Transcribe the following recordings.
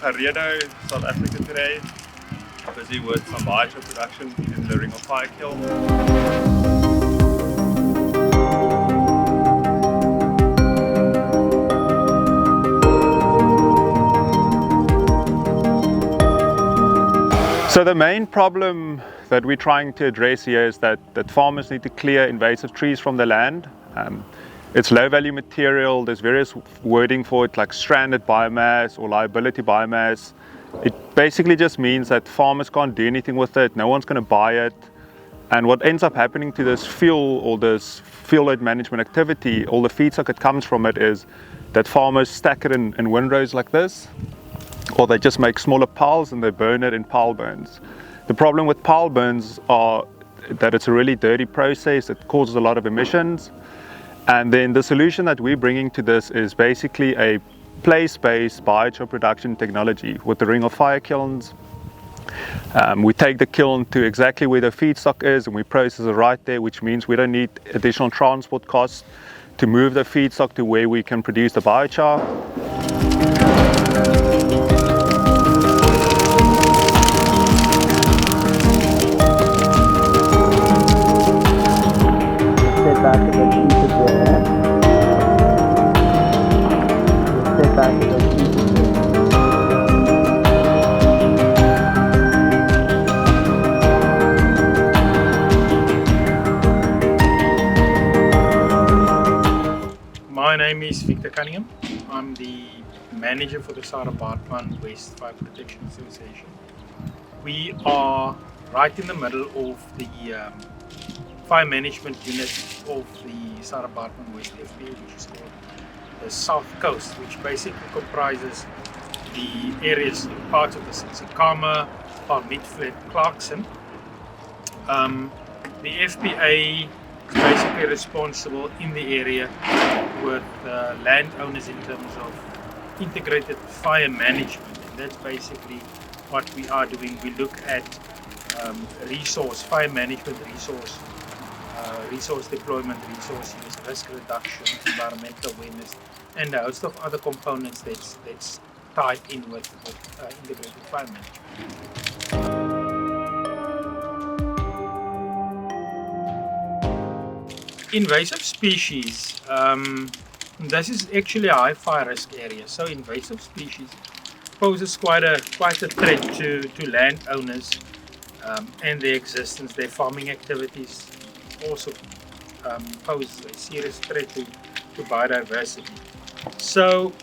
Karedo, South Africa today. Busy with some biochar production in the Ring of Fire kiln. So the main problem that we're trying to address here is that farmers need to clear invasive trees from the land. It's low value material. There's various wording for it, like stranded biomass or liability biomass. It basically just means that farmers can't do anything with it. No one's going to buy it. And what ends up happening to this fuel or this fuel load management activity, all the feedstock that comes from it, is that farmers stack it in windrows like this, or they just make smaller piles and they burn it in pile burns. The problem with pile burns are that it's a really dirty process. It causes a lot of emissions. And then the solution that we're bringing to this is basically a place-based biochar production technology with the Ring of Fire kilns. We take the kiln to exactly where the feedstock is and we process it right there, which means we don't need additional transport costs to move the feedstock to where we can produce the biochar. Step back a bit, keep it there. Step back a bit, keep it there. My name is Victor Cunningham. I'm the manager for the Sarah Bartman West Fire Protection Association. We are right in the middle of the fire management unit of the Sarah Bartman West FPA, which is called the South Coast, which basically comprises the areas, parts of the Tsitsikamma, Palmyra, Clarkson. The FPA is basically responsible in the area with landowners in terms of integrated fire management, and that's basically what we are doing. We look at fire management resource deployment, resource use, risk reduction, environmental awareness, and a host of other components that's tied in with integrated fire management. Invasive species, this is actually a high fire risk area, so invasive species poses quite a threat to landowners and their existence. Their farming activities also pose a serious threat to biodiversity. So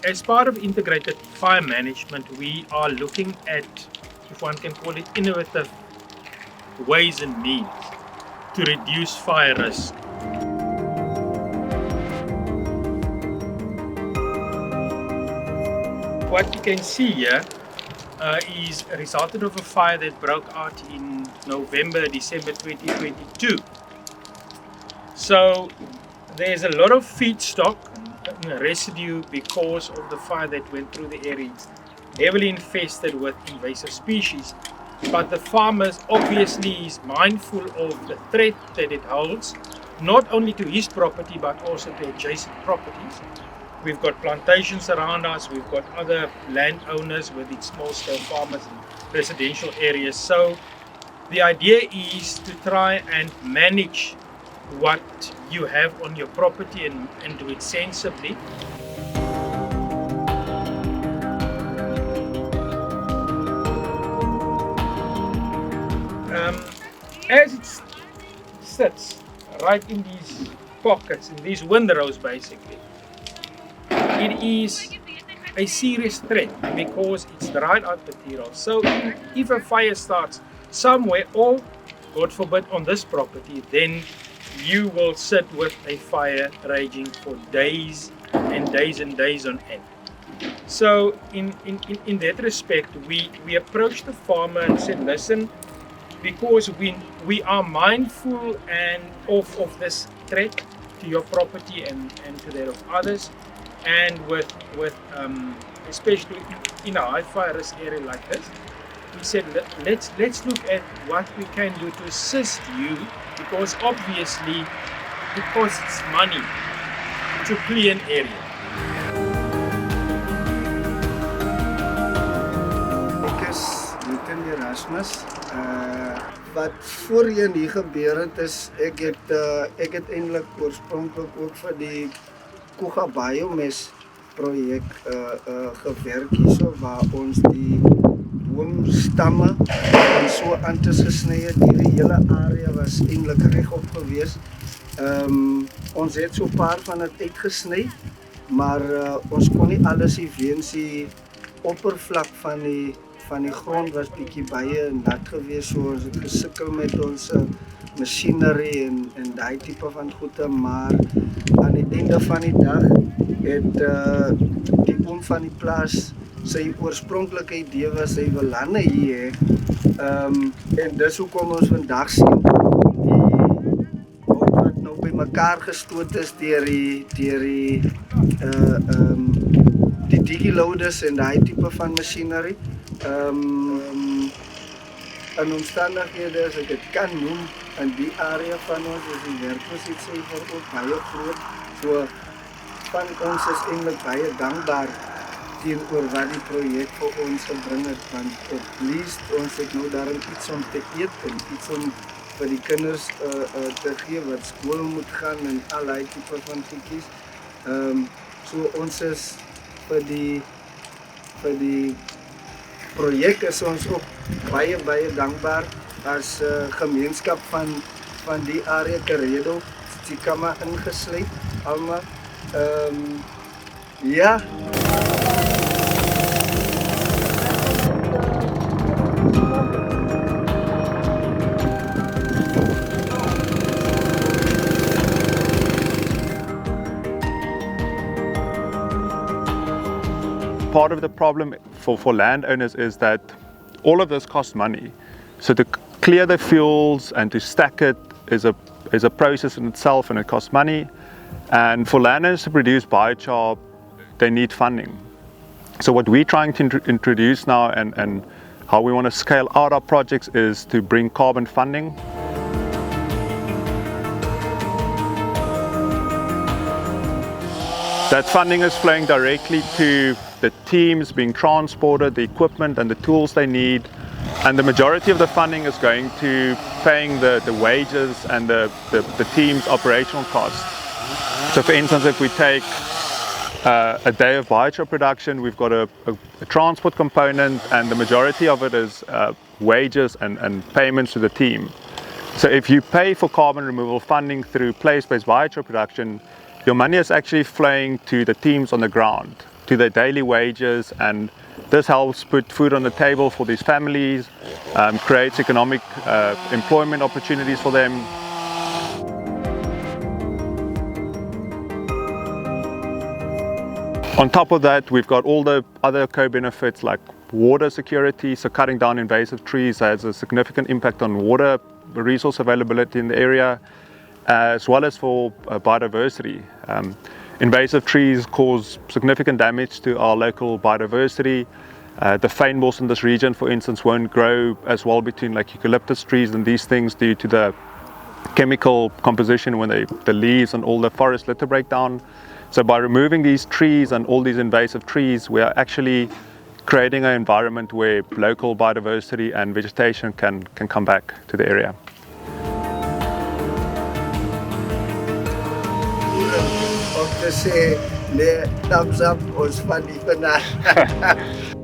as part of integrated fire management, we are looking at, if one can call it, innovative ways and means to reduce fire risk. What you can see here is a result of a fire that broke out in December 2022. So there's a lot of feedstock residue because of the fire that went through the area. It's heavily infested with invasive species, but the farmers obviously is mindful of the threat that it holds, not only to his property but also to adjacent properties. We've got plantations around us, we've got other landowners with its small-scale farmers in residential areas. So the idea is to try and manage what you have on your property and do it sensibly. As it sits right in these pockets, in these windrows basically, it is a serious threat because it's dried out material. So if a fire starts somewhere, or God forbid on this property, then you will sit with a fire raging for days and days and days on end. So in that respect, we approached the farmer and said, listen, because we are mindful and of this threat to your property and to that of others, and with especially in a high fire risk area like this, we said let's look at what we can do to assist you, because obviously it costs money to clear an area. Erasmus. Wat voorheen hier gebeur het is ek het eintlik oorspronklik ook vir die Kuga Biomes projek gewerk hierso waar ons die boomstamme en so antes gesny het. Hierdie hele area was eintlik regop gewees. Ons het so 'n paar van dit uitgesny, maar ons kon nie alles hê weens die oppervlak van die grond was bietjie baie nat gewees, so ons het gesukkel met ons masjinerie en daai tipe van goede, maar aan die einde van die dag het die oom van die plaas sy oorspronklike idee was hy wil lande hier hê, en dis hoekom ons vandag sien die wat nou bymekaar gestoot is deur die digiloaders en daai tipe van masjinerie. In omstandighede as ek dit kan noem, in die area van ons is die werkloosheidsyfer ook baie groot. So van ons is eintlik baie dankbaar teenoor wat die projek vir ons gebring het, want at least ons het nou daarin iets om te eet en iets om vir die kinders te gee wat skool moet gaan en al die tipe van goedjies. So ons is vir die projek is ons ook baie dankbaar as gemeenskap van die area Teredo, Tsikama ingesluit, almal. Ja. Part of the problem for landowners is that all of this costs money. So to clear the fuels and to stack it is a process in itself, and it costs money. And for landowners to produce biochar, they need funding. So what we're trying to introduce now and how we want to scale out our projects is to bring carbon funding. That funding is flowing directly to the teams being transported, the equipment and the tools they need, and the majority of the funding is going to paying the wages and the team's operational costs. So for instance, if we take a day of biochar production, we've got a transport component, and the majority of it is wages and payments to the team. So if you pay for carbon removal funding through place-based biochar production, your money is actually flowing to the teams on the ground, to their daily wages, and this helps put food on the table for these families, creates economic employment opportunities for them. On top of that, we've got all the other co-benefits like water security, so cutting down invasive trees has a significant impact on water resource availability in the area, as well as for biodiversity. Invasive trees cause significant damage to our local biodiversity. The fynbos in this region, for instance, won't grow as well between like eucalyptus trees and these things due to the chemical composition when the leaves and all the forest litter break down. So by removing these trees and all these invasive trees, we are actually creating an environment where local biodiversity and vegetation can come back to the area. Om te sê, nee, thumbs up, ons van die vanaf.